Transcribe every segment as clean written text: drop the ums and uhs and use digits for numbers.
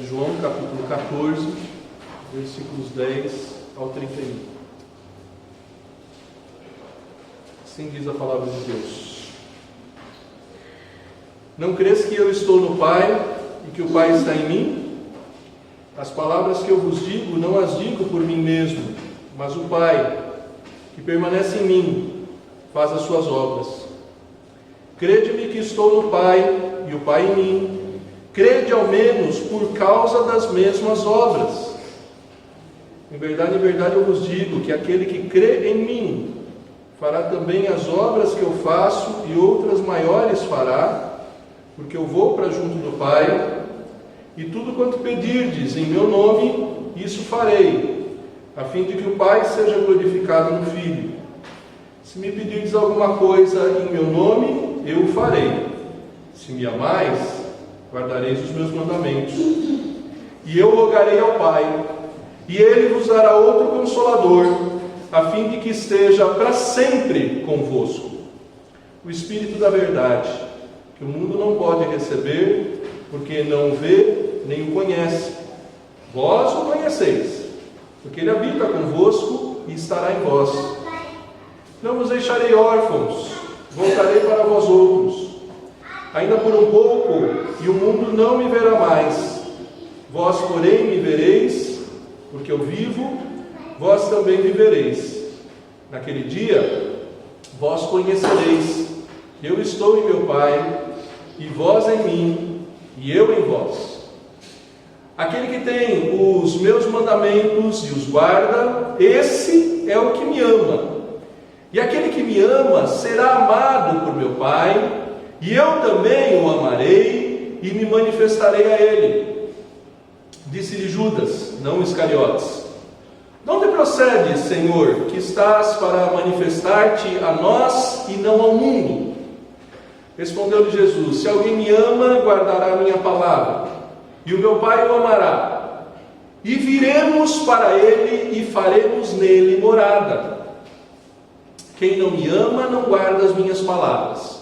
João, capítulo 14, versículos 10 ao 31. Assim diz a palavra de Deus. Não crês que eu estou no Pai e que o Pai está em mim? As palavras que eu vos digo, não as digo por mim mesmo, mas o Pai, que permanece em mim, faz as suas obras. Crede-me que estou no Pai e o Pai em mim. Crede ao menos por causa das mesmas obras. Em verdade eu vos digo que aquele que crê em mim fará também as obras que eu faço e outras maiores fará, porque eu vou para junto do Pai, e tudo quanto pedirdes em meu nome, isso farei, a fim de que o Pai seja glorificado no Filho. Se me pedirdes alguma coisa em meu nome, eu o farei. Se me amais, guardareis os meus mandamentos. E eu rogarei ao Pai, e Ele vos dará outro Consolador, a fim de que esteja para sempre convosco. O Espírito da verdade, que o mundo não pode receber, porque não o vê, nem o conhece. Vós o conheceis, porque Ele habita convosco e estará em vós. Não vos deixarei órfãos, voltarei para vós outros. Ainda por um pouco, e o mundo não me verá mais. Vós, porém, me vereis, porque eu vivo, vós também vivereis. Naquele dia, vós conhecereis que eu estou em meu Pai, e vós em mim, e eu em vós. Aquele que tem os meus mandamentos e os guarda, esse é o que me ama. E aquele que me ama será amado por meu Pai, e eu também o amarei e me manifestarei a ele. Disse-lhe Judas, não Iscariotes: de onde procedes, Senhor, que estás para manifestar-te a nós e não ao mundo? Respondeu-lhe Jesus: se alguém me ama, guardará a minha palavra, e o meu Pai o amará, e viremos para ele e faremos nele morada. Quem não me ama não guarda as minhas palavras,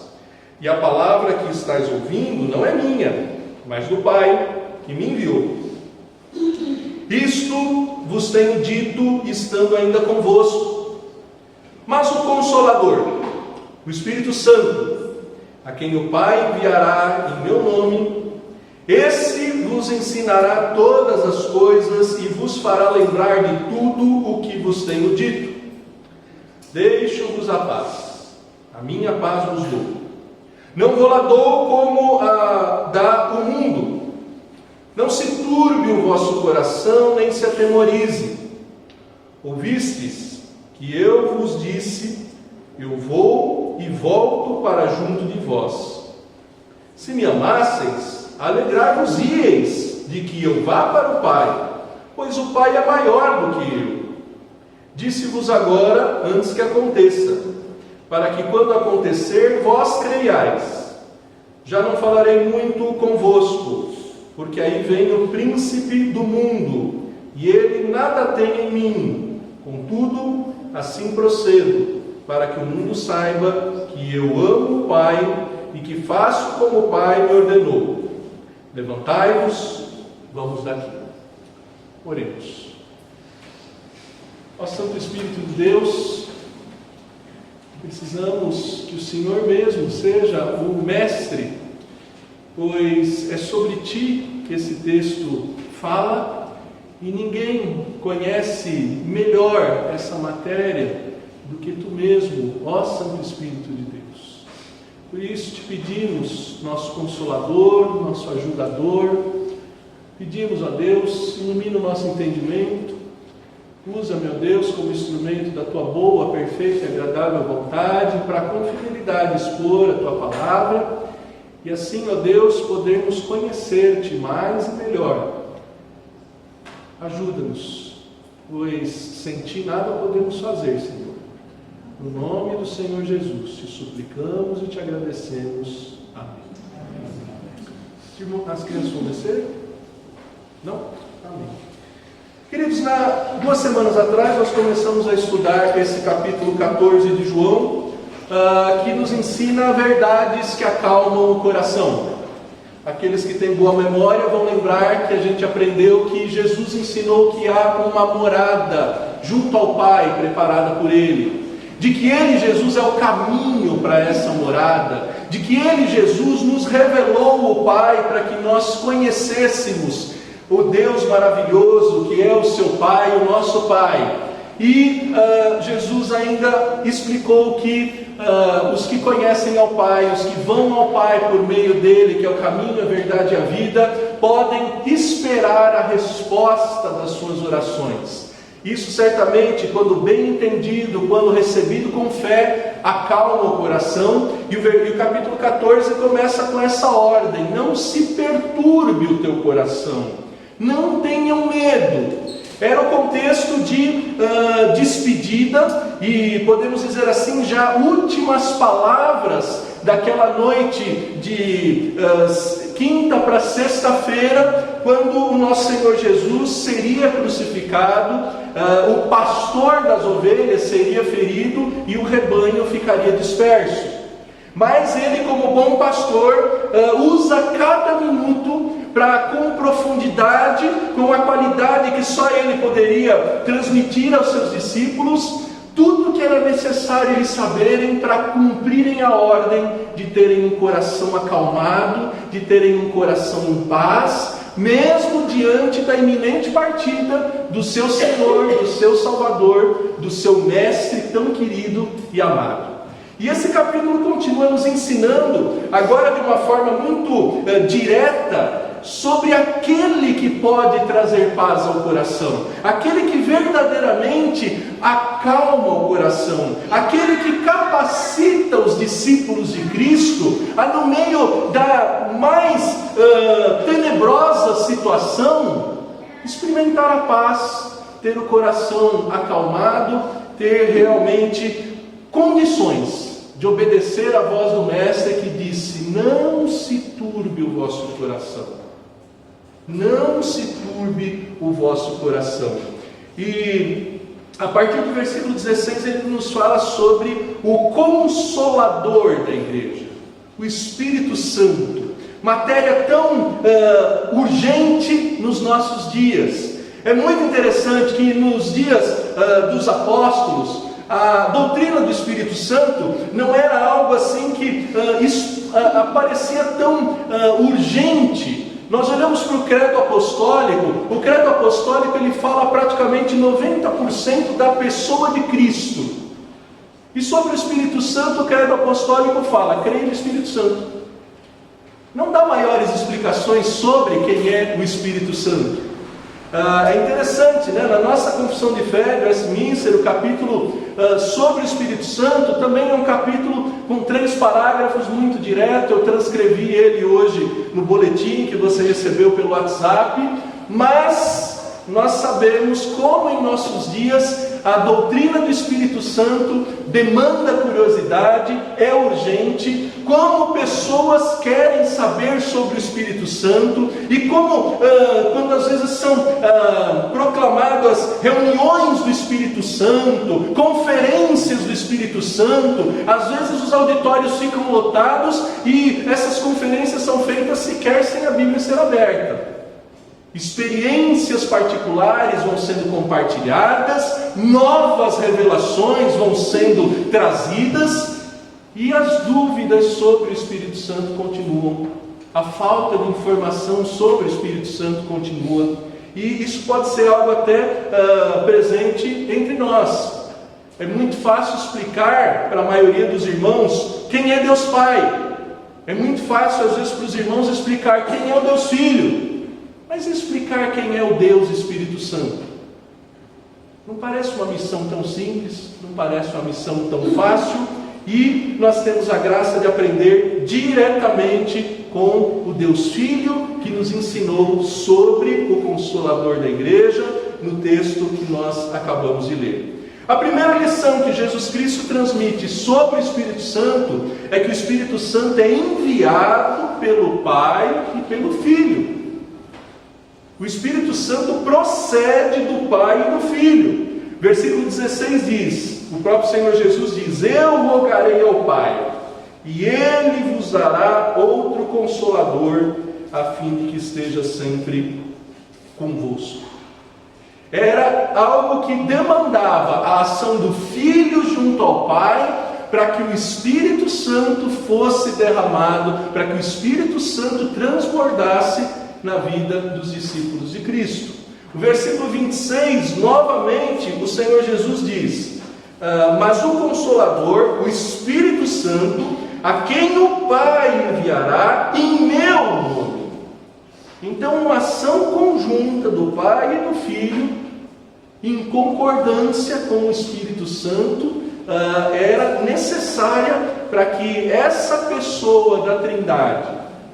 e a palavra que estáis ouvindo não é minha, mas do Pai que me enviou. Isto vos tenho dito, estando ainda convosco. Mas o Consolador, o Espírito Santo, a quem o Pai enviará em meu nome, esse vos ensinará todas as coisas e vos fará lembrar de tudo o que vos tenho dito. Deixo-vos a paz, a minha paz vos dou. Não vou lá dou como a dá o mundo. Não se turbe o vosso coração, nem se atemorize. Ouvistes que eu vos disse: eu vou e volto para junto de vós. Se me amasseis, alegrar-vos-ieis de que eu vá para o Pai, pois o Pai é maior do que eu. Disse-vos agora, antes que aconteça, para que quando acontecer, vós creiais. Já não falarei muito convosco, porque aí vem o príncipe do mundo, e ele nada tem em mim. Contudo, assim procedo, para que o mundo saiba que eu amo o Pai, e que faço como o Pai me ordenou. Levantai-vos, vamos daqui. Oremos. Ó Santo Espírito de Deus, precisamos que o Senhor mesmo seja o mestre, pois é sobre ti que esse texto fala, e ninguém conhece melhor essa matéria do que tu mesmo, ó Santo Espírito de Deus. Por isso te pedimos, nosso Consolador, nosso Ajudador, pedimos a Deus, ilumina o nosso entendimento, usa, meu Deus, como instrumento da tua boa, perfeita e agradável vontade, para com fidelidade expor a tua palavra, e assim, ó Deus, podermos conhecer-te mais e melhor. Ajuda-nos, pois sem ti nada podemos fazer, Senhor. No nome do Senhor Jesus, te suplicamos e te agradecemos. Amém. As crianças vão descer? Não? Amém. Queridos, 2 semanas atrás nós começamos a estudar esse capítulo 14 de João, que nos ensina verdades que acalmam o coração. Aqueles que têm boa memória vão lembrar que a gente aprendeu que Jesus ensinou que há uma morada junto ao Pai preparada por Ele. De que Ele, Jesus, é o caminho para essa morada, de que Ele, Jesus, nos revelou o Pai para que nós conhecêssemos o Deus maravilhoso que é o seu Pai, o nosso Pai. E Jesus ainda explicou que os que conhecem ao Pai, os que vão ao Pai por meio dele, que é o caminho, a verdade e a vida, podem esperar a resposta das suas orações. Isso certamente, quando bem entendido, quando recebido com fé, acalma o coração. E o capítulo 14 começa com essa ordem: não se perturbe o teu coração, não tenham medo. Era o contexto de despedida e, podemos dizer assim, já últimas palavras daquela noite de quinta para sexta-feira, quando o nosso Senhor Jesus seria crucificado, o pastor das ovelhas seria ferido e o rebanho ficaria disperso. Mas ele, como bom pastor, usa cada minuto para, com profundidade, com a qualidade que só ele poderia transmitir aos seus discípulos, tudo que era necessário eles saberem para cumprirem a ordem de terem um coração acalmado, de terem um coração em paz, mesmo diante da iminente partida do seu Senhor, do seu Salvador, do seu Mestre tão querido e amado. E esse capítulo continua nos ensinando, agora de uma forma muito direta, sobre aquele que pode trazer paz ao coração, aquele que verdadeiramente acalma o coração, aquele que capacita os discípulos de Cristo a, no meio da mais tenebrosa situação, experimentar a paz, ter o coração acalmado, ter realmente condições de obedecer à voz do Mestre que disse: não se turbe o vosso coração. Não se turbe o vosso coração. E a partir do versículo 16 ele nos fala sobre o Consolador da igreja, o Espírito Santo, matéria tão urgente nos nossos dias. É muito interessante que nos dias dos apóstolos, a doutrina do Espírito Santo não era algo assim que aparecia tão urgente. Nós olhamos para o credo apostólico. O credo apostólico ele fala praticamente 90% da pessoa de Cristo. E sobre o Espírito Santo, o credo apostólico fala: creio no Espírito Santo. Não dá maiores explicações sobre quem é o Espírito Santo. É interessante, né? Na nossa confissão de fé de Westminster, o capítulo sobre o Espírito Santo também é um capítulo com 3 parágrafos, muito direto. Eu transcrevi ele hoje no boletim que você recebeu pelo WhatsApp. Mas nós sabemos como em nossos dias a doutrina do Espírito Santo demanda curiosidade, é urgente, como pessoas querem saber sobre o Espírito Santo, e como quando às vezes são proclamadas reuniões do Espírito Santo, conferências do Espírito Santo, às vezes os auditórios ficam lotados e essas conferências são feitas sequer sem a Bíblia ser aberta. Experiências particulares vão sendo compartilhadas, novas revelações vão sendo trazidas, e as dúvidas sobre o Espírito Santo continuam. A falta de informação sobre o Espírito Santo continua. E isso pode ser algo até presente entre nós. É muito fácil explicar para a maioria dos irmãos quem é Deus Pai. É muito fácil às vezes para os irmãos explicar quem é o Deus Filho. Mas explicar quem é o Deus Espírito Santo não parece uma missão tão simples, não parece uma missão tão fácil, e nós temos a graça de aprender diretamente com o Deus Filho, que nos ensinou sobre o Consolador da igreja, no texto que nós acabamos de ler. A primeira lição que Jesus Cristo transmite sobre o Espírito Santo é que o Espírito Santo é enviado pelo Pai e pelo Filho. O Espírito Santo procede do Pai e do Filho. Versículo 16 diz, o próprio Senhor Jesus diz: eu rogarei ao Pai, e Ele vos dará outro Consolador, a fim de que esteja sempre convosco. Era algo que demandava a ação do Filho junto ao Pai, para que o Espírito Santo fosse derramado, para que o Espírito Santo transbordasse na vida dos discípulos de Cristo. O versículo 26, novamente, o Senhor Jesus diz: mas o Consolador, o Espírito Santo, a quem o Pai enviará em meu nome. Então, uma ação conjunta do Pai e do Filho, em concordância com o Espírito Santo, era necessária para que essa pessoa da Trindade,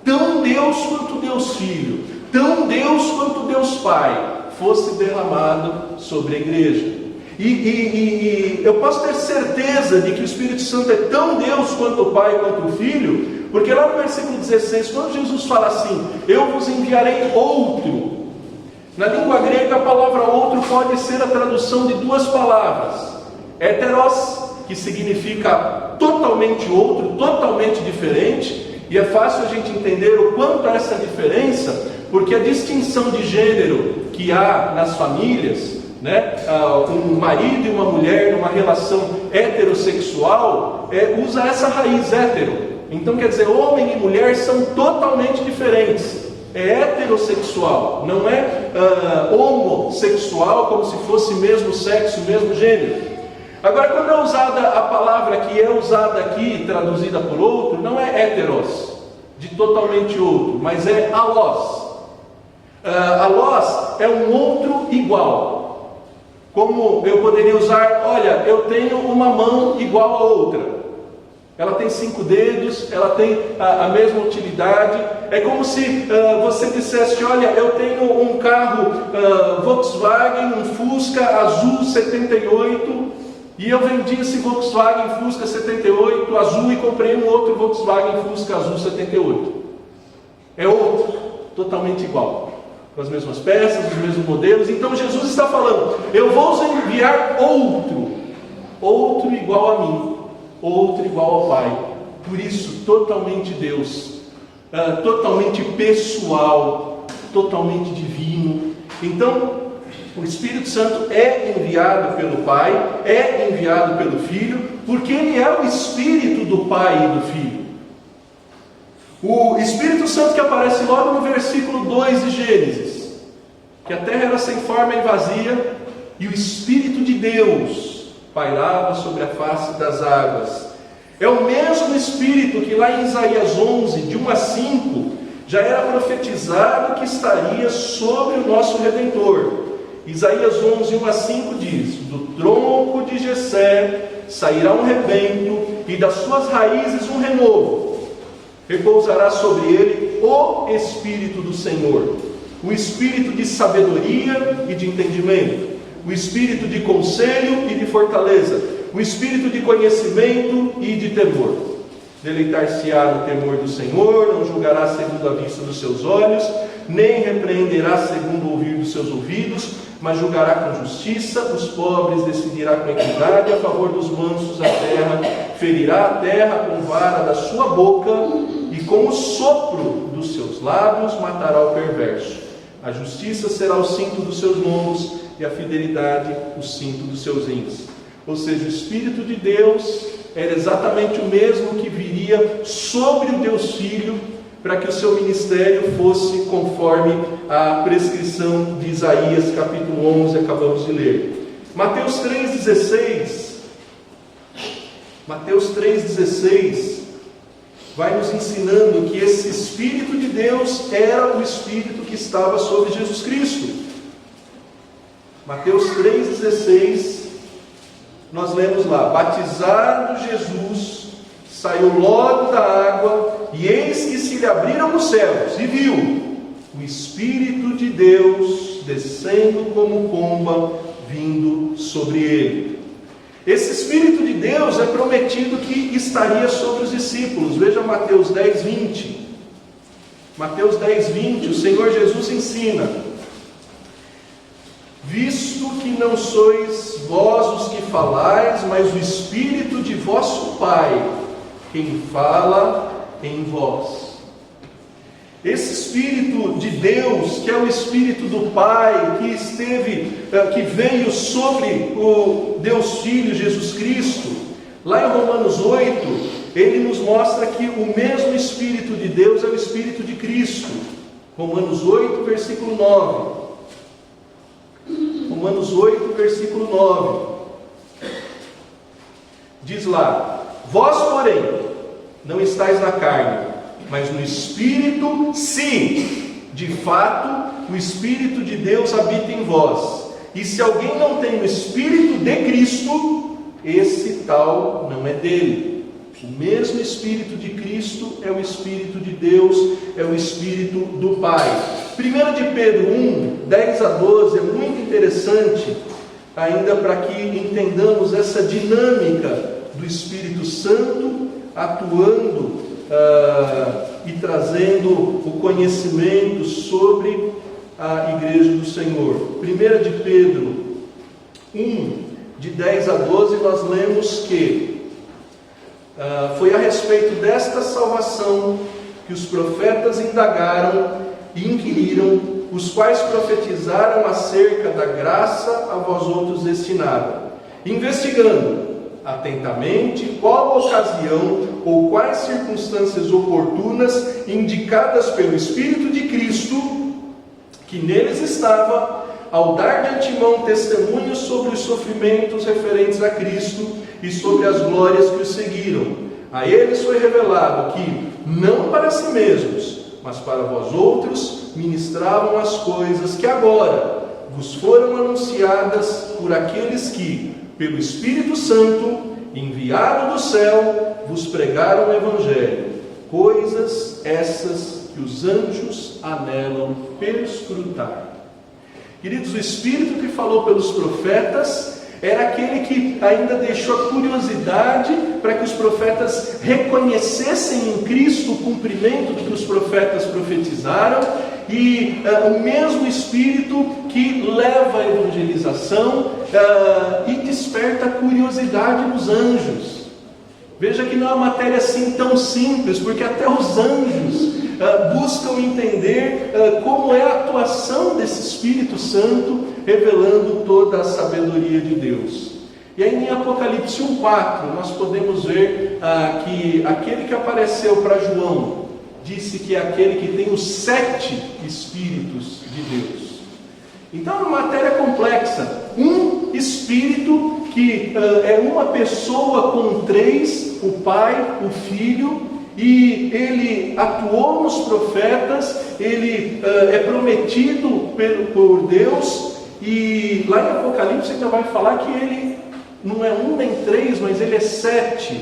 tão Deus quanto Deus Filho, tão Deus quanto Deus Pai, fosse derramado sobre a igreja. E eu posso ter certeza de que o Espírito Santo é tão Deus quanto o Pai quanto o Filho, porque lá no versículo 16, quando Jesus fala assim: eu vos enviarei outro, na língua grega a palavra outro pode ser a tradução de duas palavras: heteros, que significa totalmente outro, totalmente diferente, e é fácil a gente entender o quanto há essa diferença, porque a distinção de gênero que há nas famílias, um marido e uma mulher numa relação heterossexual, usa essa raiz hétero. Então quer dizer, homem e mulher são totalmente diferentes. É heterossexual, não é homossexual, como se fosse mesmo sexo, mesmo gênero. Agora, quando é usada a palavra que é usada aqui, traduzida por outro, não é heteros, de totalmente outro, mas é alós. Alós é um outro igual. Como eu poderia usar: olha, eu tenho uma mão igual a outra. Ela tem 5 dedos, ela tem a mesma utilidade. É como se você dissesse: olha, eu tenho um carro Volkswagen, um Fusca azul 78, e eu vendi esse Volkswagen Fusca 78 azul e comprei um outro Volkswagen Fusca azul 78. É outro, totalmente igual, com as mesmas peças, os mesmos modelos. Então Jesus está falando: eu vou enviar outro igual a mim, outro igual ao Pai. Por isso, totalmente Deus, totalmente pessoal, totalmente divino. Então, o Espírito Santo é enviado pelo Pai, é enviado pelo Filho, porque Ele é o Espírito do Pai e do Filho. O Espírito Santo que aparece logo no versículo 2 de Gênesis, que a terra era sem forma e vazia, e o Espírito de Deus pairava sobre a face das águas. É o mesmo Espírito que lá em Isaías 11, de 1 a 5, já era profetizado que estaria sobre o nosso Redentor. Isaías 11, 1 a 5 diz: do tronco de Jessé sairá um rebento, e das suas raízes um renovo. Repousará sobre ele o Espírito do Senhor, o Espírito de sabedoria e de entendimento, o Espírito de conselho e de fortaleza, o Espírito de conhecimento e de temor. Deleitar-se-á no temor do Senhor, não julgará segundo a vista dos seus olhos, nem repreenderá segundo o ouvir dos seus ouvidos, mas julgará com justiça os pobres, decidirá com equidade a favor dos mansos a terra, ferirá a terra com vara da sua boca, e com o sopro dos seus lábios matará o perverso. A justiça será o cinto dos seus lombos, e a fidelidade o cinto dos seus rins. Ou seja, o Espírito de Deus era exatamente o mesmo que viria sobre o Deus Filho, para que o seu ministério fosse conforme a prescrição de Isaías capítulo 11, acabamos de ler. Mateus 3,16 vai nos ensinando que esse Espírito de Deus era o Espírito que estava sobre Jesus Cristo. Mateus 3,16, nós lemos lá: batizado Jesus, saiu logo da água, e eis que se lhe abriram os céus, e viu o Espírito de Deus descendo como pomba, vindo sobre ele. Esse Espírito de Deus é prometido que estaria sobre os discípulos. Veja Mateus 10:20. Mateus 10:20, o Senhor Jesus ensina: visto que não sois vós os que falais, mas o Espírito de vosso Pai, quem fala em vós. Esse Espírito de Deus, que é o Espírito do Pai, que veio sobre o Deus Filho Jesus Cristo, lá em Romanos 8, ele nos mostra que o mesmo Espírito de Deus é o Espírito de Cristo. Romanos 8, versículo 9. Romanos 8, versículo 9. Diz lá: vós, porém, não estáis na carne, mas no Espírito, se de fato o Espírito de Deus habita em vós. E se alguém não tem o Espírito de Cristo, esse tal não é dele. O mesmo Espírito de Cristo é o Espírito de Deus, é o Espírito do Pai. 1 de Pedro 1, 10 a 12 é muito interessante, ainda para que entendamos essa dinâmica do Espírito Santo atuando e trazendo o conhecimento sobre a igreja do Senhor. 1 de Pedro 1, de 10 a 12, nós lemos que foi a respeito desta salvação que os profetas indagaram e inquiriram, os quais profetizaram acerca da graça a vós outros destinada, investigando atentamente qual ocasião ou quais circunstâncias oportunas indicadas pelo Espírito de Cristo, que neles estava, ao dar de antemão testemunho sobre os sofrimentos referentes a Cristo e sobre as glórias que o seguiram. A eles foi revelado que, não para si mesmos, mas para vós outros, ministravam as coisas que agora vos foram anunciadas por aqueles que, pelo Espírito Santo, enviado do céu, vos pregaram o Evangelho, coisas essas que os anjos anelam perscrutar. Queridos, o Espírito que falou pelos profetas era aquele que ainda deixou a curiosidade para que os profetas reconhecessem em Cristo o cumprimento do que os profetas profetizaram, e o mesmo Espírito que leva a evangelização e desperta a curiosidade nos anjos. Veja que não é uma matéria assim tão simples, porque até os anjos buscam entender como é a atuação desse Espírito Santo, revelando toda a sabedoria de Deus. E aí em Apocalipse 1,4 nós podemos ver que aquele que apareceu para João disse que é aquele que tem os 7 Espíritos de Deus. Então é uma matéria complexa. Um Espírito que é uma pessoa com 3, o Pai, o Filho, e ele atuou nos profetas, ele é prometido por Deus, e lá em Apocalipse ainda vai falar que ele não é 1 nem 3, mas ele é 7.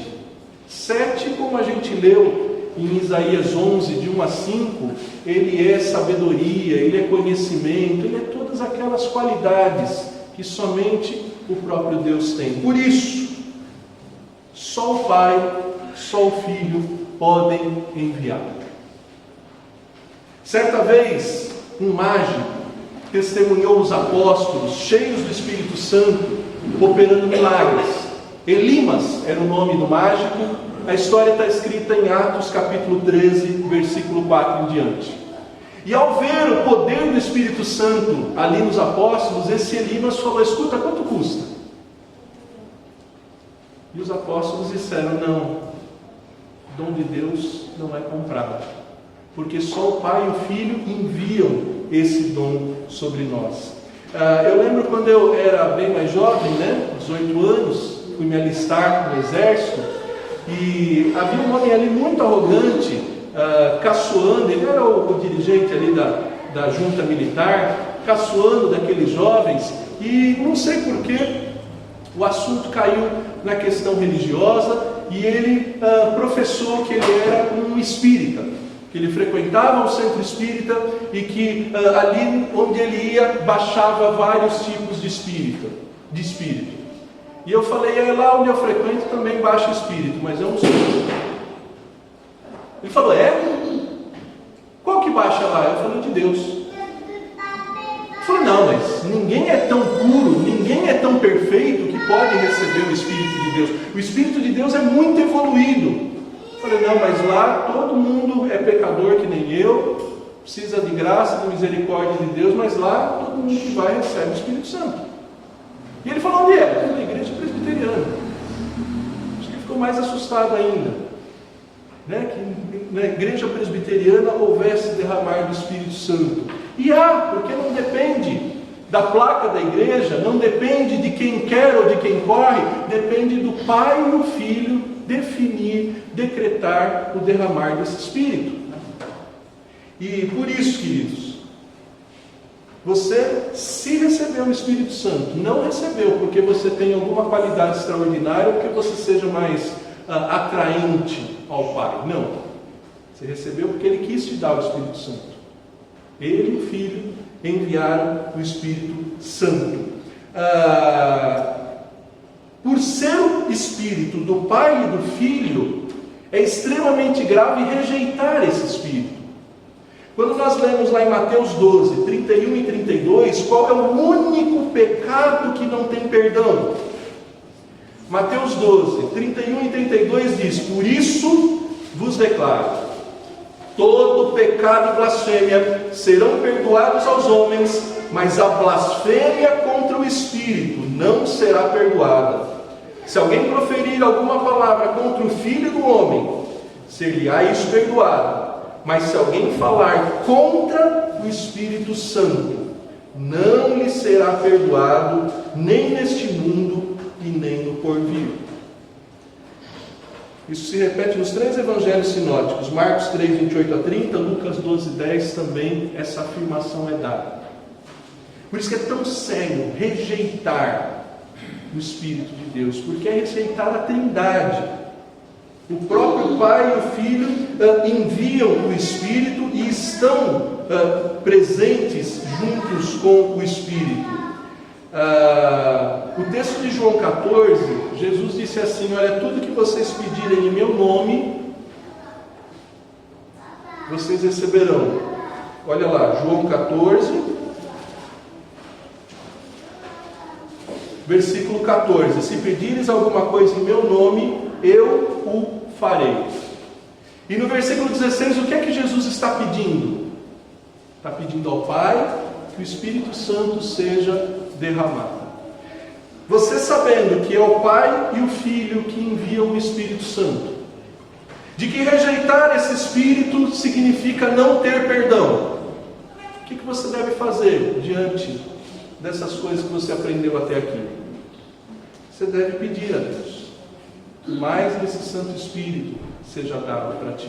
7, como a gente leu em Isaías 11, de 1 a 5, ele é sabedoria, ele é conhecimento, ele é todas aquelas qualidades que somente o próprio Deus tem. Por isso, só o Pai, só o Filho podem enviar. Certa vez, um mágico testemunhou os apóstolos, cheios do Espírito Santo, operando milagres. Elimas era o nome do mágico. A história está escrita em Atos capítulo 13, versículo 4 em diante. E ao ver o poder do Espírito Santo ali nos apóstolos, esse Elimas falou: escuta, quanto custa? E os apóstolos disseram: não, o dom de Deus não é comprado, porque só o Pai e o Filho enviam esse dom sobre nós. Eu lembro quando eu era bem mais jovem, 18 anos, fui me alistar no exército, e havia um homem ali muito arrogante, caçoando. Ele era o dirigente ali da junta militar, caçoando daqueles jovens, e não sei porquê, o assunto caiu na questão religiosa, e ele professou que ele era um espírita, que ele frequentava o centro espírita, e que ali onde ele ia, baixava vários tipos de espírito. E eu falei: lá onde eu frequento também baixa espírito, mas eu não sou. Ele falou: qual que baixa lá? Eu falei: de Deus. Ele falou: não, mas ninguém é tão puro, ninguém é tão perfeito que pode receber o Espírito de Deus. O Espírito de Deus é muito evoluído. Falei, não, mas lá todo mundo é pecador que nem eu, precisa de graça, de misericórdia de Deus, mas lá todo mundo que vai recebe o Espírito Santo. E ele falou, onde é? Na igreja presbiteriana. Acho que ele ficou mais assustado ainda, né? Que na igreja presbiteriana houvesse derramar do Espírito Santo. E porque não depende da placa da igreja, não depende de quem quer ou de quem corre, depende do Pai e do Filho definir, decretar o derramar desse Espírito. E por isso, queridos, você, se recebeu o Espírito Santo, não recebeu porque você tem alguma qualidade extraordinária ou porque você seja mais atraente ao Pai. Não. Você recebeu porque Ele quis te dar o Espírito Santo. Ele e o Filho enviaram o Espírito Santo. Por ser o Espírito do Pai e do Filho, é extremamente grave rejeitar esse Espírito. Quando nós lemos lá em Mateus 12, 31 e 32, qual é o único pecado que não tem perdão? Mateus 12, 31 e 32 diz, por isso vos declaro, todo pecado e blasfêmia serão perdoados aos homens, mas a blasfêmia contra o Espírito não será perdoada. Se alguém proferir alguma palavra contra o Filho do Homem, ser-lhe-á isso perdoado. Mas se alguém falar contra o Espírito Santo, não lhe será perdoado, nem neste mundo e nem no porvir. Isso se repete nos 3 evangelhos sinóticos, Marcos 3, 28 a 30, Lucas 12, 10, também essa afirmação é dada. Por isso que é tão sério rejeitar o Espírito de Deus, porque é rejeitar a Trindade. O próprio Pai e o Filho enviam o Espírito e estão presentes juntos com o Espírito. O texto de João 14, Jesus disse assim, olha, tudo que vocês pedirem em meu nome, vocês receberão. Olha lá, João 14, versículo 14, se pedires alguma coisa em meu nome, eu o farei. E no versículo 16, o que é que Jesus está pedindo? Está pedindo ao Pai que o Espírito Santo seja derramado. Você sabendo que é o Pai e o Filho que enviam o Espírito Santo, de que rejeitar esse Espírito significa não ter perdão, o que você deve fazer diante dessas coisas que você aprendeu até aqui? Você deve pedir a Deus que mais desse Santo Espírito seja dado para ti.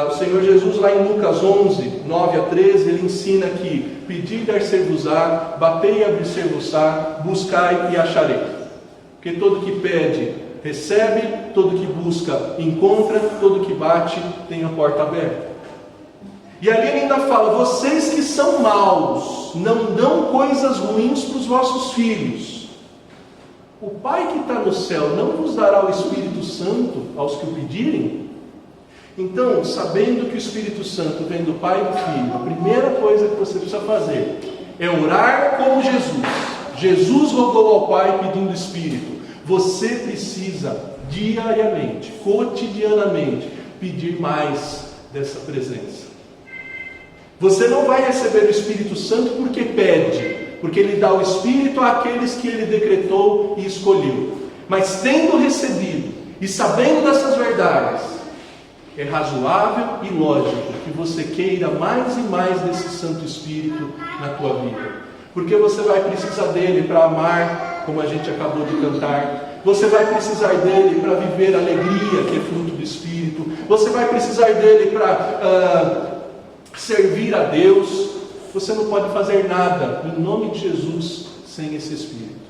O Senhor Jesus, lá em Lucas 11, 9 a 13, Ele ensina que pedi e dar-se-vos-á, batei e abrir-se-vos-á, buscai e acharei. Porque todo que pede, recebe, todo que busca, encontra, todo que bate, tem a porta aberta. E ali ele ainda fala, vocês que são maus, não dão coisas ruins para os vossos filhos. O Pai que está no céu não vos dará o Espírito Santo aos que o pedirem? Então, sabendo que o Espírito Santo vem do Pai e do Filho, a primeira coisa que você precisa fazer é orar como Jesus. Jesus rogou ao Pai pedindo o Espírito. Você precisa diariamente, cotidianamente, pedir mais dessa presença. Você não vai receber o Espírito Santo porque pede, porque Ele dá o Espírito àqueles que Ele decretou e escolheu. Mas tendo recebido e sabendo dessas verdades, é razoável e lógico que você queira mais e mais desse Santo Espírito na tua vida. Porque você vai precisar dele para amar, como a gente acabou de cantar. Você vai precisar dele para viver a alegria que é fruto do Espírito. Você vai precisar dele para servir a Deus. Você não pode fazer nada em nome de Jesus sem esse Espírito.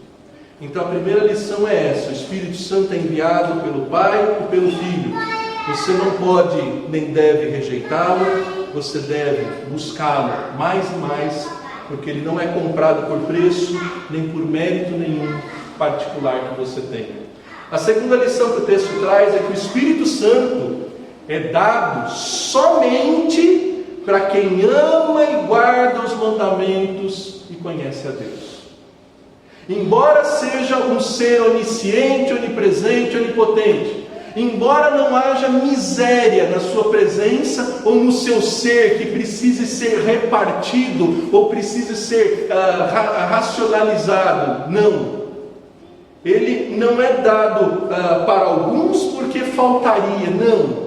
Então a primeira lição é essa: o Espírito Santo é enviado pelo Pai e pelo Filho. Você não pode nem deve rejeitá-lo, você deve buscá-lo mais e mais, porque ele não é comprado por preço, nem por mérito nenhum particular que você tenha. A segunda lição que o texto traz é que o Espírito Santo é dado somente para quem ama e guarda os mandamentos e conhece a Deus. Embora seja um ser onisciente, onipresente, onipotente, embora não haja miséria na sua presença ou no seu ser que precise ser repartido ou precise ser racionalizado, não. Ele não é dado para alguns porque faltaria, não.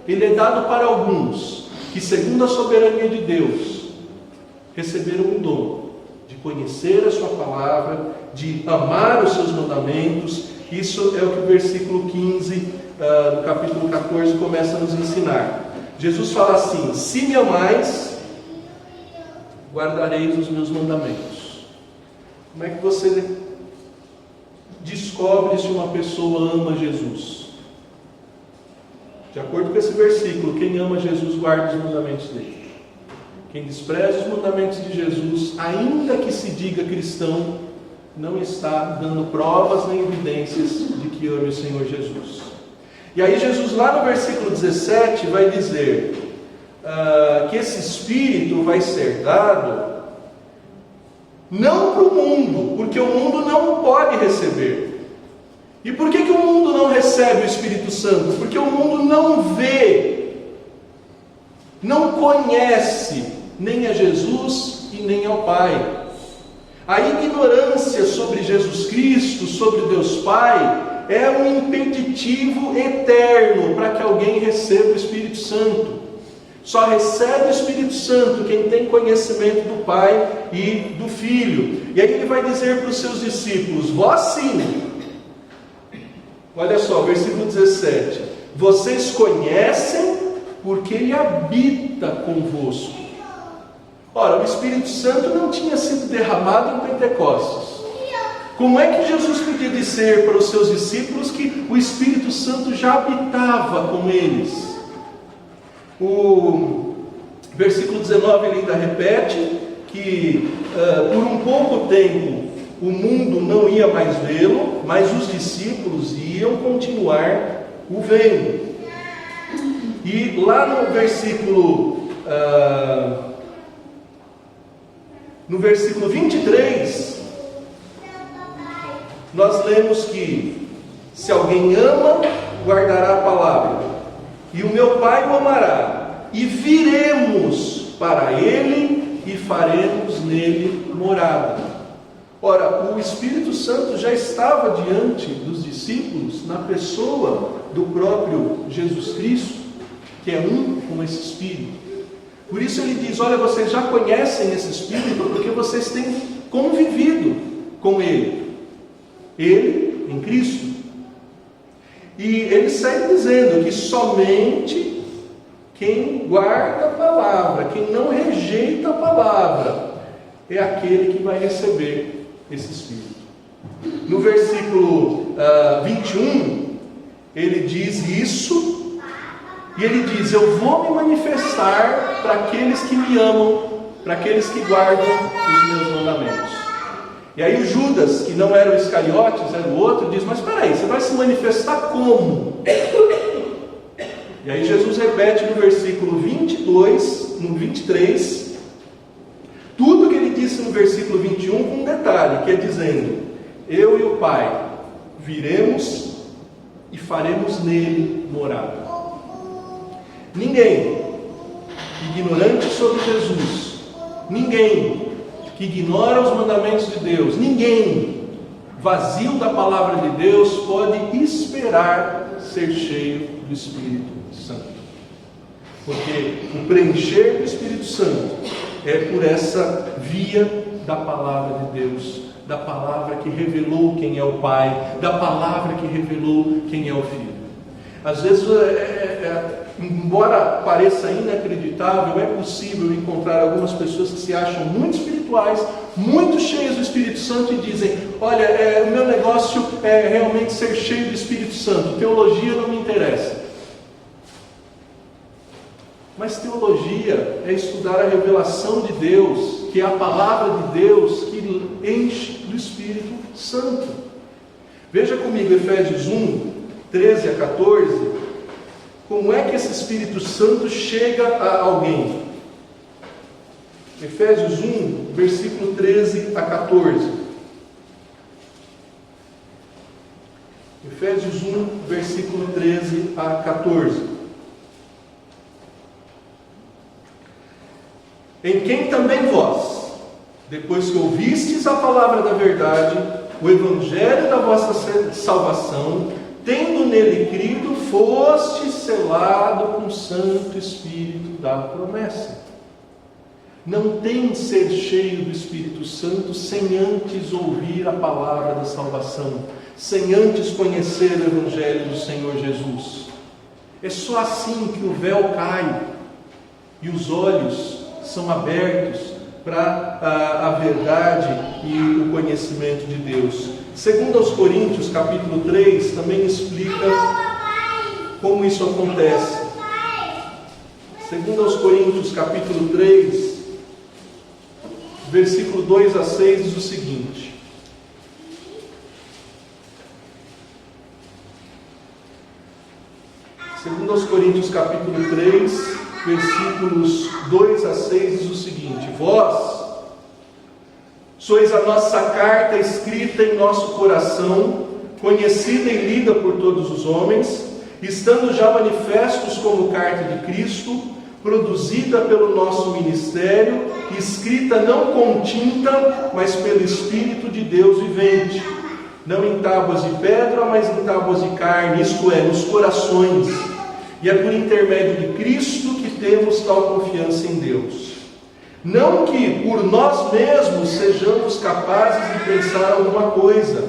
Ele é dado para alguns que, segundo a soberania de Deus, receberam um dom de conhecer a sua palavra, de amar os seus mandamentos. Isso é o que o versículo 15 do capítulo 14 começa a nos ensinar. Jesus fala assim: se me amais, guardareis os meus mandamentos. Como é que você descobre se uma pessoa ama Jesus? De acordo com esse versículo, quem ama Jesus guarda os mandamentos dele. Quem despreza os mandamentos de Jesus, ainda que se diga cristão, não está dando provas nem evidências de que ama o Senhor Jesus. E aí Jesus, lá no versículo 17, vai dizer que esse Espírito vai ser dado não para o mundo, porque o mundo não pode receber. E por que o mundo não recebe o Espírito Santo? Porque o mundo não vê, não conhece nem a Jesus e nem ao Pai. A ignorância sobre Jesus Cristo, sobre Deus Pai, é um impeditivo eterno para que alguém receba o Espírito Santo. Só recebe o Espírito Santo quem tem conhecimento do Pai e do Filho. E aí ele vai dizer para os seus discípulos: vós sim. Olha só, versículo 17: vocês conhecem porque Ele habita convosco. Ora, o Espírito Santo não tinha sido derramado em Pentecostes. Como é que Jesus podia dizer para os seus discípulos que o Espírito Santo já habitava com eles? O versículo 19 ele ainda repete que por um pouco tempo o mundo não ia mais vê-lo, mas os discípulos iam continuar o vendo. E lá no versículo 23, nós lemos que se alguém ama, guardará a palavra, e o meu Pai o amará, e viremos para ele e faremos nele morada. Ora, o Espírito Santo já estava diante dos discípulos na pessoa do próprio Jesus Cristo, que é um com esse Espírito. Por isso ele diz: olha, vocês já conhecem esse Espírito porque vocês têm convivido com Ele em Cristo. E ele segue dizendo que somente quem guarda a palavra, quem não rejeita a palavra, é aquele que vai receber esse Espírito. No versículo 21, ele diz isso, e ele diz: eu vou me manifestar para aqueles que me amam, para aqueles que guardam os meus mandamentos. E aí o Judas, que não era o Iscariotes, era o outro, diz: mas espera aí, você vai se manifestar como? E aí Jesus repete no versículo 22, no 23, tudo que ele disse no versículo 21 com um detalhe, que é dizendo: eu e o Pai viremos e faremos nele morada. Ninguém ignorante sobre Jesus, ninguém que ignora os mandamentos de Deus, ninguém vazio da palavra de Deus pode esperar ser cheio do Espírito Santo. Porque o preencher do Espírito Santo é por essa via da palavra de Deus, da palavra que revelou quem é o Pai, da palavra que revelou quem é o Filho. Às vezes, embora pareça inacreditável, é possível encontrar algumas pessoas que se acham muito espirituais, muito cheias do Espírito Santo e dizem: olha, o meu negócio é realmente ser cheio do Espírito Santo, teologia não me interessa. Mas teologia é estudar a revelação de Deus, que é a palavra de Deus que enche do Espírito Santo. Veja comigo Efésios 1, 13 a 14, como é que esse Espírito Santo chega a alguém. Efésios 1, versículo 13 a 14. Efésios Efésios 1, versículo 13 a 14. Em quem também vós, depois que ouvistes a palavra da verdade, o evangelho da vossa salvação, tendo nele crido, foste selado com o Santo Espírito da promessa. Não tem ser cheio do Espírito Santo sem antes ouvir a palavra da salvação, sem antes conhecer o Evangelho do Senhor Jesus. É só assim que o véu cai e os olhos são abertos para a verdade e o conhecimento de Deus. Segundo aos Coríntios, capítulo 3, também explica como isso acontece. Segundo aos Coríntios, capítulo 3, versículo 2 a 6 diz o seguinte: Segundo aos Coríntios capítulo 3, versículos 2 a 6 diz o seguinte: Vós sois a nossa carta escrita em nosso coração, conhecida e lida por todos os homens, estando já manifestos como carta de Cristo, produzida pelo nosso ministério, escrita não com tinta, mas pelo Espírito de Deus vivente, não em tábuas de pedra, mas em tábuas de carne, isto é, nos corações. E é por intermédio de Cristo que temos tal confiança em Deus. Não que por nós mesmos sejamos capazes de pensar alguma coisa,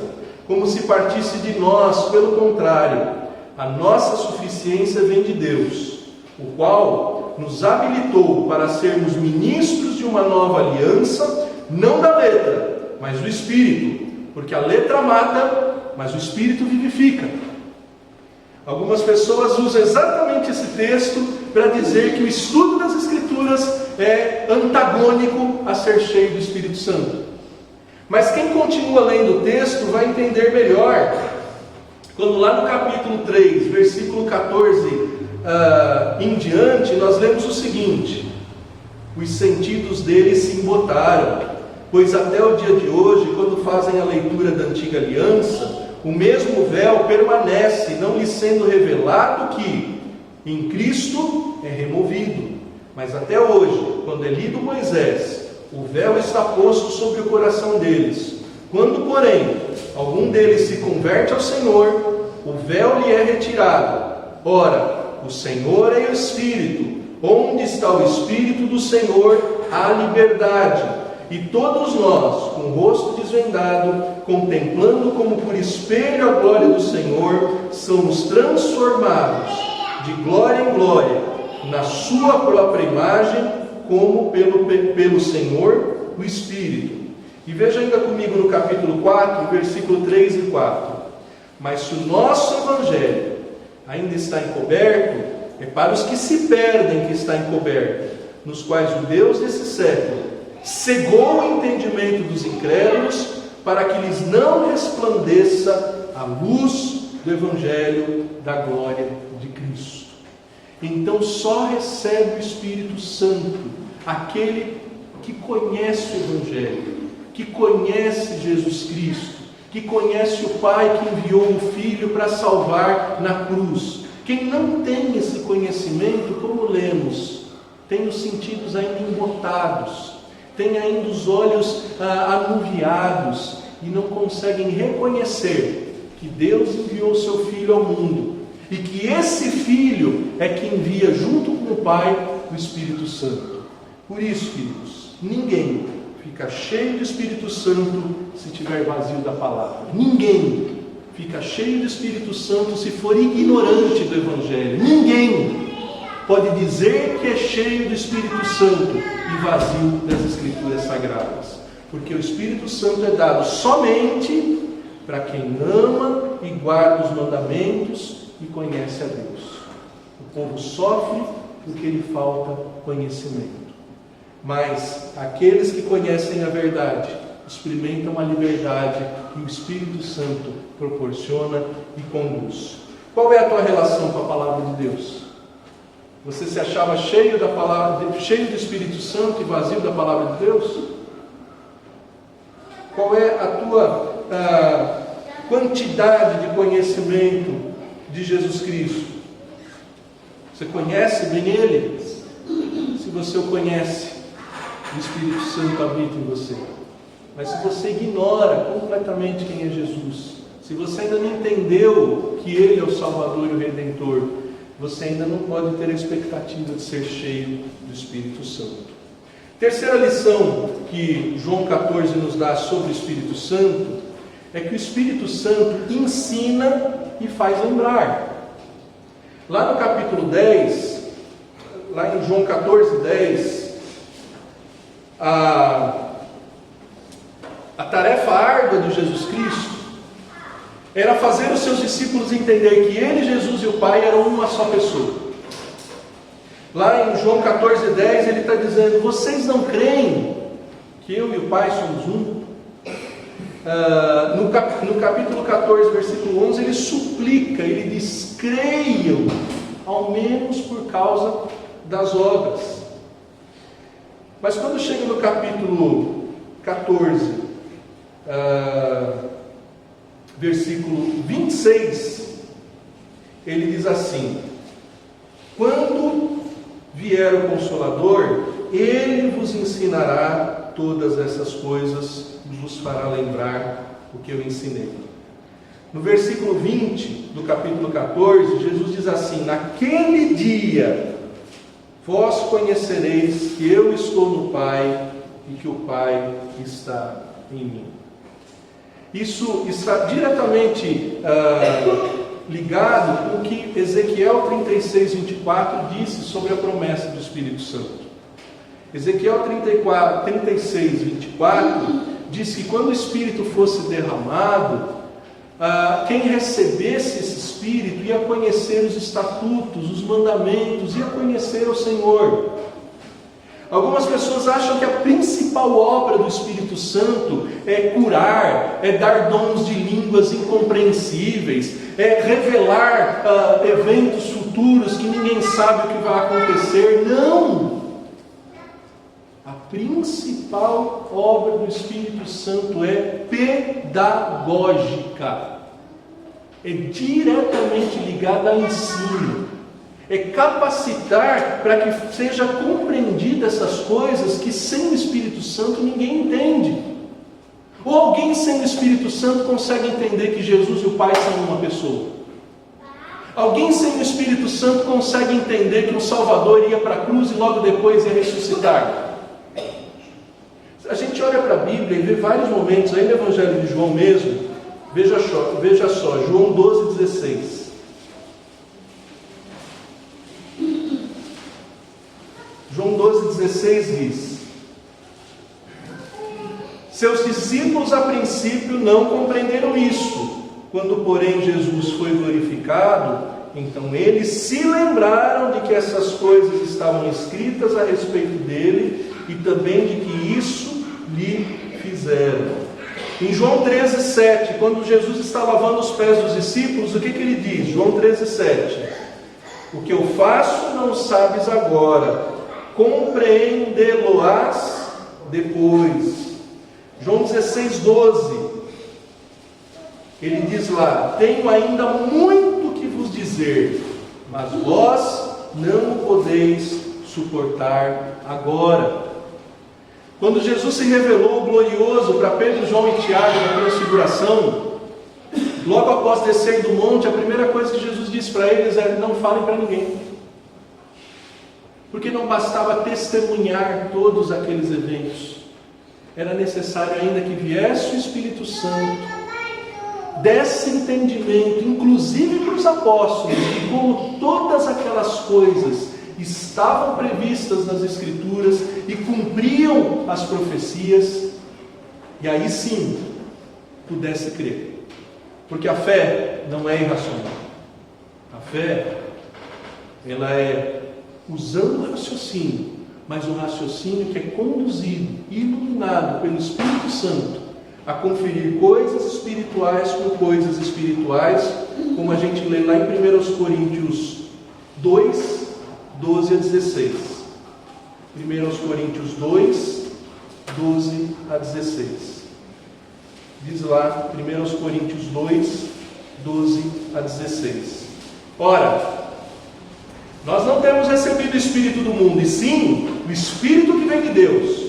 como se partisse de nós, pelo contrário, a nossa suficiência vem de Deus, o qual nos habilitou para sermos ministros de uma nova aliança, não da letra, mas do Espírito, porque a letra mata, mas o Espírito vivifica. Algumas pessoas usam exatamente esse texto para dizer que o estudo das Escrituras é antagônico a ser cheio do Espírito Santo. Mas quem continua lendo o texto vai entender melhor, quando lá no capítulo 3, versículo 14 em diante, nós lemos o seguinte: os sentidos deles se embotaram, pois até o dia de hoje, quando fazem a leitura da antiga aliança, o mesmo véu permanece, não lhe sendo revelado que em Cristo é removido. Mas até hoje, quando é lido Moisés, o véu está posto sobre o coração deles. Quando, porém, algum deles se converte ao Senhor, o véu lhe é retirado. Ora, o Senhor é o Espírito. Onde está o Espírito do Senhor, há liberdade. E todos nós, com o rosto desvendado, contemplando como por espelho a glória do Senhor, somos transformados de glória em glória, na sua própria imagem, como pelo Senhor, o Espírito. E veja ainda comigo no capítulo 4, versículo 3 e 4. Mas se o nosso Evangelho ainda está encoberto, é para os que se perdem que está encoberto, nos quais o Deus desse século cegou o entendimento dos incrédulos, para que lhes não resplandeça a luz do Evangelho da glória de Cristo. Então só recebe o Espírito Santo aquele que conhece o Evangelho, que conhece Jesus Cristo, que conhece o Pai que enviou o Filho para salvar na cruz. Quem não tem esse conhecimento, como lemos, tem os sentidos ainda embotados, tem ainda os olhos anuviados e não conseguem reconhecer que Deus enviou o seu Filho ao mundo e que esse Filho é que envia junto com o Pai o Espírito Santo. Por isso, queridos, ninguém fica cheio do Espírito Santo se estiver vazio da palavra. Ninguém fica cheio do Espírito Santo se for ignorante do Evangelho. Ninguém pode dizer que é cheio do Espírito Santo e vazio das Escrituras Sagradas, porque o Espírito Santo é dado somente para quem ama e guarda os mandamentos e conhece a Deus. O povo sofre porque lhe falta conhecimento, mas aqueles que conhecem a verdade experimentam a liberdade que o Espírito Santo proporciona e conduz. Qual é a tua relação com a palavra de Deus? Você se achava cheio da palavra, cheio do Espírito Santo e vazio da palavra de Deus? Qual é a tua quantidade de conhecimento de Jesus Cristo. Você conhece bem Ele? Se você o conhece, o Espírito Santo habita em você. Mas se você ignora completamente quem é Jesus, se você ainda não entendeu que Ele é o Salvador e o Redentor, você ainda não pode ter a expectativa de ser cheio do Espírito Santo. Terceira lição que João 14 nos dá sobre o Espírito Santo é que o Espírito Santo ensina e faz lembrar. Lá no capítulo 10, lá em João 14, 10, a tarefa árdua de Jesus Cristo era fazer os seus discípulos entender que Ele, Jesus e o Pai eram uma só pessoa. Lá em João 14, 10, Ele está dizendo: vocês não creem que eu e o Pai somos um? No capítulo 14, versículo 11, Ele suplica, Ele diz: creiam, ao menos por causa das obras. Mas quando chega no capítulo 14, versículo 26, ele diz assim: quando vier o Consolador, Ele vos ensinará todas essas coisas e vos fará lembrar o que eu ensinei. No versículo 20 do capítulo 14, Jesus diz assim: naquele dia vós conhecereis que eu estou no Pai e que o Pai está em mim. Isso está diretamente ligado com o que Ezequiel 36, 24 disse sobre a promessa do Espírito Santo. Ezequiel 36, 24 diz que quando o Espírito fosse derramado, quem recebesse esse Espírito ia conhecer os estatutos, os mandamentos, ia conhecer o Senhor. Algumas pessoas acham que a principal obra do Espírito Santo é curar, é dar dons de línguas incompreensíveis, é revelar eventos futuros que ninguém sabe o que vai acontecer. Não! A principal obra do Espírito Santo é pedagógica, é diretamente ligada ao ensino, é capacitar para que seja compreendida essas coisas que sem o Espírito Santo ninguém entende. Ou alguém sem o Espírito Santo consegue entender que Jesus e o Pai são uma pessoa? Alguém sem o Espírito Santo consegue entender que o Salvador ia para a cruz e logo depois ia ressuscitar? A gente olha para a Bíblia e vê vários momentos, aí no Evangelho de João mesmo, veja só, João 12, 16. João 12, 16 diz: seus discípulos a princípio não compreenderam isso. Quando, porém, Jesus foi glorificado, então eles se lembraram de que essas coisas estavam escritas a respeito dele e também de que isso lhe fizeram. Em João 13, 7, quando Jesus está lavando os pés dos discípulos, o que ele diz? João 13, 7: o que eu faço não sabes agora, compreendê-lo-ás depois. João 16, 12, ele diz lá: tenho ainda muito que vos dizer, mas vós não o podeis suportar agora. Quando Jesus se revelou glorioso para Pedro, João e Tiago na transfiguração, logo após descer do monte, a primeira coisa que Jesus disse para eles é: não falem para ninguém. Porque não bastava testemunhar todos aqueles eventos, era necessário ainda que viesse o Espírito Santo, desse entendimento, inclusive para os apóstolos, de como todas aquelas coisas estavam previstas nas Escrituras e cumpriam as profecias, e aí sim pudesse crer. Porque a fé não é irracional. A fé, ela é usando o raciocínio, mas um raciocínio que é conduzido, iluminado pelo Espírito Santo, a conferir coisas espirituais por coisas espirituais, como a gente lê lá em 1 Coríntios 2, 12 a 16. 1 Coríntios 2, 12 a 16. Diz lá, 1 Coríntios 2, 12 a 16. Ora, nós não temos recebido o Espírito do mundo, e sim o Espírito que vem de Deus,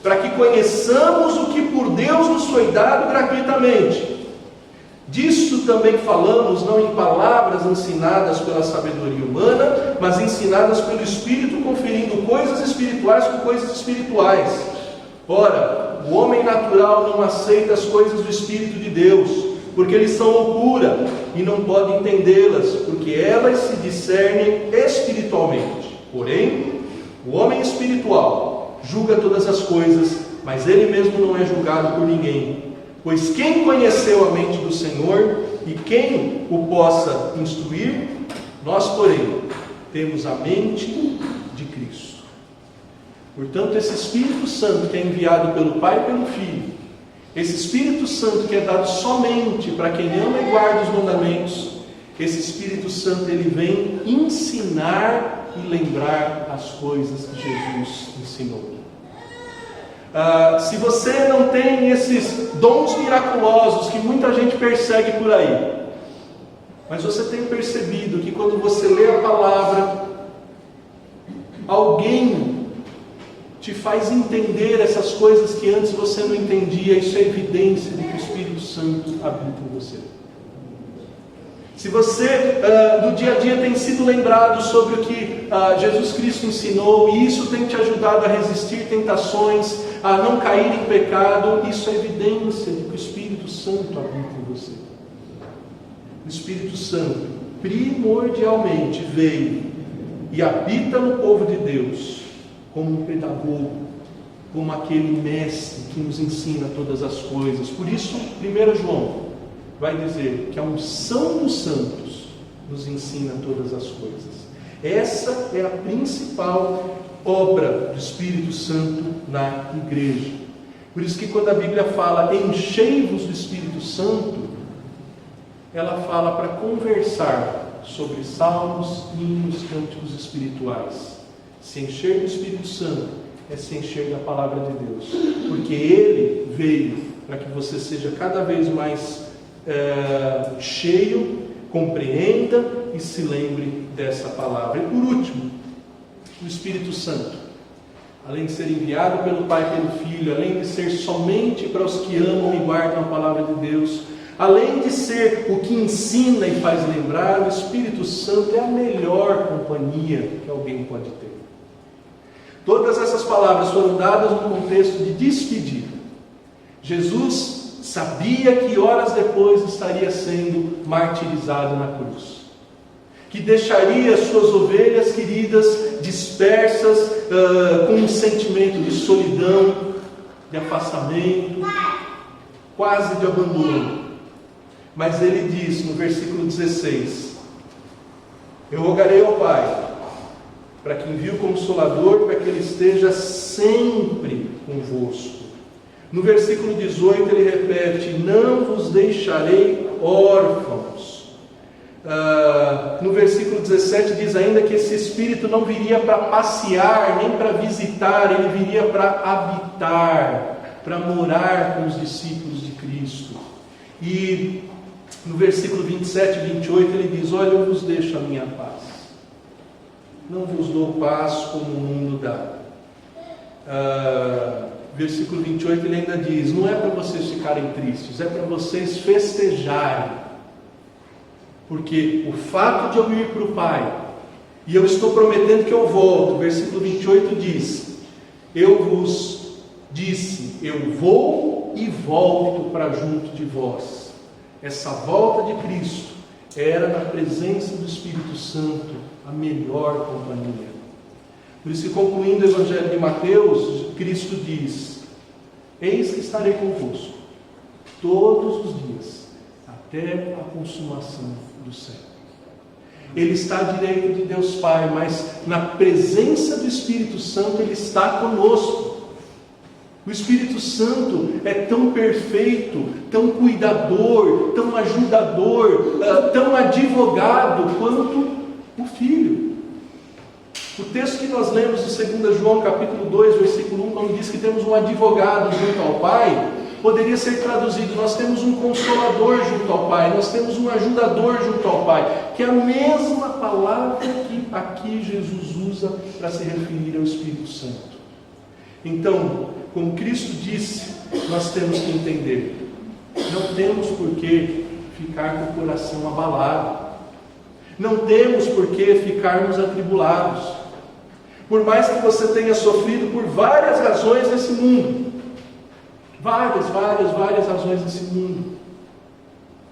para que conheçamos o que por Deus nos foi dado gratuitamente. Disto também falamos, não em palavras ensinadas pela sabedoria humana, mas ensinadas pelo Espírito, conferindo coisas espirituais com coisas espirituais. Ora, o homem natural não aceita as coisas do Espírito de Deus, porque eles são loucura, e não pode entendê-las, porque elas se discernem espiritualmente. Porém, o homem espiritual julga todas as coisas, mas ele mesmo não é julgado por ninguém. Pois quem conheceu a mente do Senhor, e quem o possa instruir? Nós, porém, temos a mente de Cristo. Portanto, esse Espírito Santo que é enviado pelo Pai e pelo Filho, esse Espírito Santo que é dado somente para quem ama e guarda os mandamentos, esse Espírito Santo, ele vem ensinar e lembrar as coisas que Jesus ensinou. Se você não tem esses dons miraculosos que muita gente persegue por aí, mas você tem percebido que quando você lê a palavra, alguém te faz entender essas coisas que antes você não entendia, isso é evidência de que o Espírito Santo habita em você. Se você no dia a dia tem sido lembrado sobre o que Jesus Cristo ensinou, e isso tem te ajudado a resistir tentações, a não cair em pecado, isso é evidência de que o Espírito Santo habita em você. O Espírito Santo primordialmente veio e habita no povo de Deus como um pedagogo, como aquele mestre que nos ensina todas as coisas. Por isso, 1 João vai dizer que a unção dos santos nos ensina todas as coisas. Essa é a principal obra do Espírito Santo na igreja. Por isso que quando a Bíblia fala enchei-vos do Espírito Santo, ela fala para conversar sobre salmos, hinos, cânticos espirituais. Se encher do Espírito Santo é se encher da palavra de Deus, porque Ele veio para que você seja cada vez mais cheio, compreenda e se lembre dessa palavra. E por último, o Espírito Santo, além de ser enviado pelo Pai e pelo Filho, além de ser somente para os que amam e guardam a palavra de Deus, além de ser o que ensina e faz lembrar, o Espírito Santo é a melhor companhia que alguém pode ter. Todas essas palavras foram dadas no contexto de despedida. Jesus sabia que horas depois estaria sendo martirizado na cruz, que deixaria suas ovelhas queridas dispersas com um sentimento de solidão, de afastamento, quase de abandono. Mas ele diz no versículo 16: eu rogarei ao Pai para que envie o Consolador, para que Ele esteja sempre convosco. No versículo 18 ele repete: não vos deixarei órfãos. No versículo 17 diz ainda que esse Espírito não viria para passear, nem para visitar, ele viria para habitar, para morar com os discípulos de Cristo. E no versículo 27 e 28 ele diz: olha, eu vos deixo a minha paz, não vos dou paz como o mundo dá. Versículo 28 ele ainda diz: não é para vocês ficarem tristes, é para vocês festejarem, porque o fato de eu ir para o Pai, e eu estou prometendo que eu volto. Versículo 28 diz: eu vos disse, eu vou e volto para junto de vós. Essa volta de Cristo era na presença do Espírito Santo a melhor companhia. Por isso que, concluindo o Evangelho de Mateus, Cristo diz: eis que estarei convosco todos os dias, até a consumação do século. Ele está à direita de Deus Pai, mas na presença do Espírito Santo Ele está conosco. O Espírito Santo é tão perfeito, tão cuidador, tão ajudador, tão advogado quanto o Filho. O texto que nós lemos de 2 João capítulo 2, versículo 1, quando diz que temos um advogado junto ao Pai, poderia ser traduzido: nós temos um consolador junto ao Pai, nós temos um ajudador junto ao Pai, que é a mesma palavra que aqui Jesus usa para se referir ao Espírito Santo. Então, como Cristo disse, nós temos que entender: não temos por que ficar com o coração abalado, não temos por que ficarmos atribulados, por mais que você tenha sofrido por várias razões nesse mundo, várias razões nesse mundo,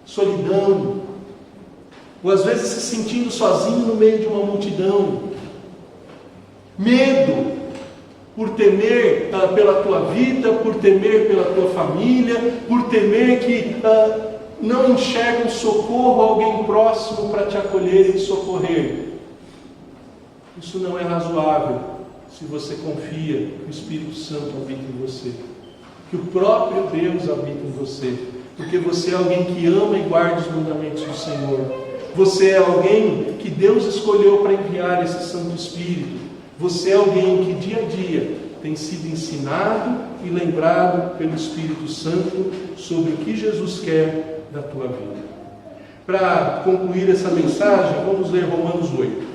solidão, ou às vezes se sentindo sozinho no meio de uma multidão, medo, por temer pela tua vida, por temer pela tua família, por temer que não enxerga um socorro, alguém próximo para te acolher e te socorrer. Isso não é razoável se você confia que o Espírito Santo habita em você, que o próprio Deus habita em você, porque você é alguém que ama e guarda os mandamentos do Senhor. Você é alguém que Deus escolheu para enviar esse Santo Espírito. Você é alguém que dia a dia tem sido ensinado e lembrado pelo Espírito Santo sobre o que Jesus quer da tua vida. Para concluir essa mensagem, vamos ler Romanos 8.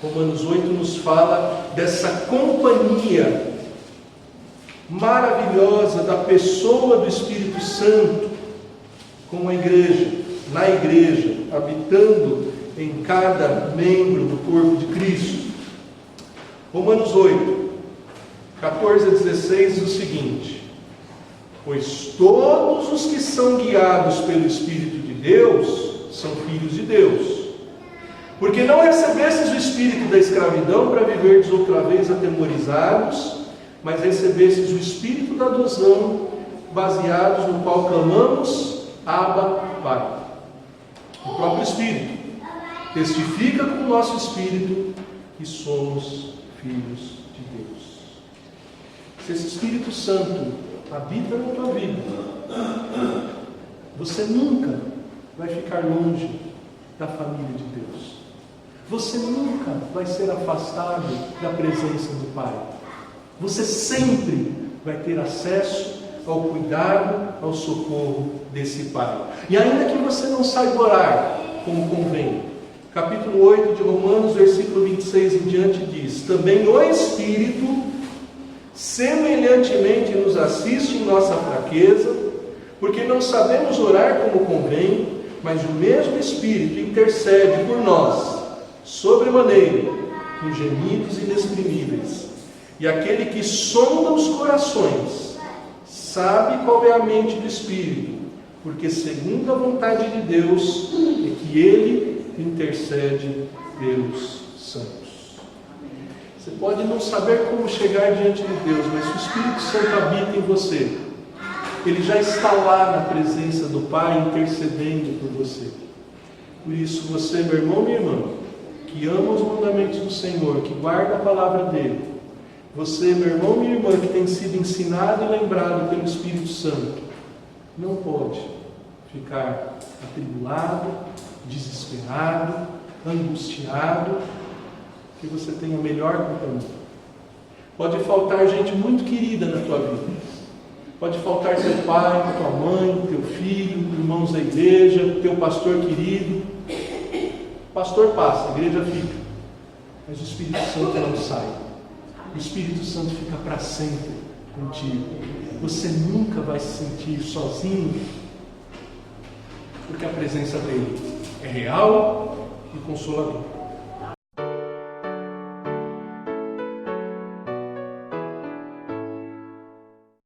Romanos 8 nos fala dessa companhia maravilhosa da pessoa do Espírito Santo com a igreja, na igreja, habitando em cada membro do corpo de Cristo. Romanos 8, 14 a 16 diz o seguinte: pois todos os que são guiados pelo Espírito de Deus são filhos de Deus. Porque não recebestes o espírito da escravidão para viverdes outra vez atemorizados, mas recebestes o espírito da adoção, baseados no qual clamamos, Abba, Pai. O próprio Espírito testifica com o nosso espírito que somos filhos de Deus. Se esse Espírito Santo habita na tua vida, você nunca vai ficar longe da família de Deus. Você nunca vai ser afastado da presença do Pai. Você sempre vai ter acesso ao cuidado, ao socorro desse Pai. E ainda que você não saiba orar como convém, capítulo 8 de Romanos, versículo 26 em diante diz: também o Espírito semelhantemente nos assiste em nossa fraqueza, porque não sabemos orar como convém, mas o mesmo Espírito intercede por nós sobremaneira, com gemidos inexprimíveis. E aquele que sonda os corações sabe qual é a mente do Espírito, porque segundo a vontade de Deus é que Ele intercede pelos santos. Você pode não saber como chegar diante de Deus, mas se o Espírito Santo habita em você, Ele já está lá na presença do Pai, intercedendo por você. Por isso, você, meu irmão, minha irmã, que ama os mandamentos do Senhor, que guarda a palavra dEle, você, meu irmão, minha irmã, que tem sido ensinado e lembrado pelo Espírito Santo, não pode ficar atribulado, desesperado, angustiado, que você tenha a melhor companhia. Pode faltar gente muito querida na tua vida. Pode faltar teu pai, tua mãe, teu filho, irmãos da igreja, teu pastor querido. O pastor passa, a igreja fica. Mas o Espírito Santo não sai. O Espírito Santo fica para sempre contigo. Você nunca vai se sentir sozinho, porque a presença dele é real e consoladora.